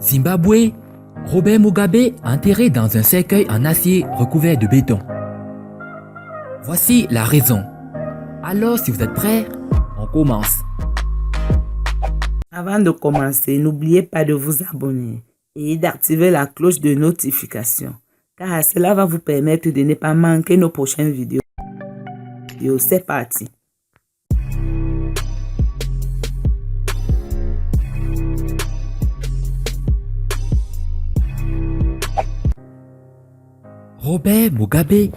Zimbabwe, Robert Mugabe enterré dans un cercueil en acier recouvert de béton. Voici la raison. Alors si vous êtes prêts, on commence. Avant de commencer, n'oubliez pas de vous abonner et d'activer la cloche de notification, car cela va vous permettre de ne pas manquer nos prochaines vidéos. C'est parti. Robert Mugabe,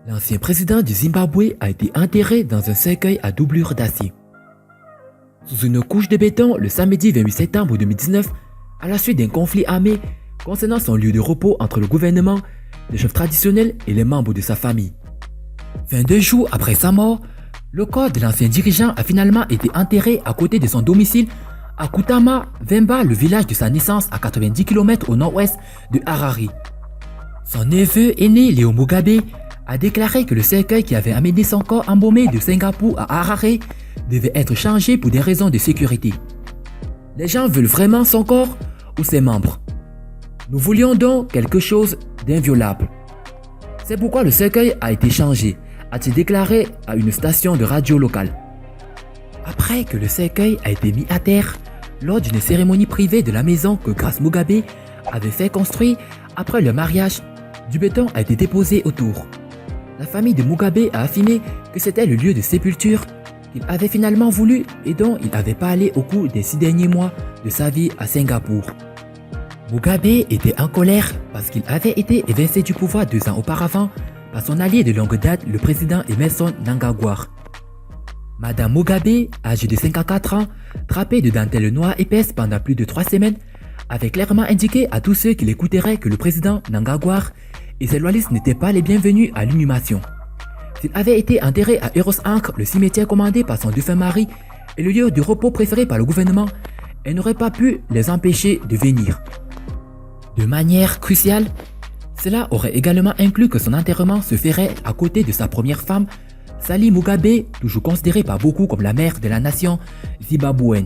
l'ancien président du Zimbabwe, a été enterré dans un cercueil à doublure d'acier. Sous une couche de béton le samedi 28 septembre 2019, à la suite d'un conflit armé concernant son lieu de repos entre le gouvernement, les chefs traditionnels et les membres de sa famille. 22 jours après sa mort, le corps de l'ancien dirigeant a finalement été enterré à côté de son domicile à Kutama, Vemba, le village de sa naissance à 90 km au nord-ouest de Harare. Son neveu aîné Léo Mugabe a déclaré que le cercueil qui avait amené son corps embaumé de Singapour à Harare devait être changé pour des raisons de sécurité. Les gens veulent vraiment son corps ou ses membres? Nous voulions donc quelque chose d'inviolable. C'est pourquoi le cercueil a été changé, a-t-il déclaré à une station de radio locale. Après que le cercueil a été mis à terre, lors d'une cérémonie privée de la maison que Grace Mugabe avait fait construire après le mariage, du béton a été déposé autour. La famille de Mugabe a affirmé que c'était le lieu de sépulture qu'il avait finalement voulu et dont il avait parlé au cours des 6 derniers mois de sa vie à Singapour. Mugabe était en colère parce qu'il avait été évincé du pouvoir 2 ans auparavant par son allié de longue date, le président Emmerson Mnangagwa. Madame Mugabe, âgée de 54 ans, drapée de dentelle noire épaisse pendant plus de 3 semaines, avait clairement indiqué à tous ceux qui l'écouteraient que le président Mnangagwa et ses loyalistes n'étaient pas les bienvenus à l'inhumation. S'il avait été enterré à Eros Ankh, le cimetière commandé par son défunt mari et le lieu de repos préféré par le gouvernement, elle n'aurait pas pu les empêcher de venir. De manière cruciale, cela aurait également inclus que son enterrement se ferait à côté de sa première femme, Sally Mugabe, toujours considérée par beaucoup comme la mère de la nation zimbabwéenne.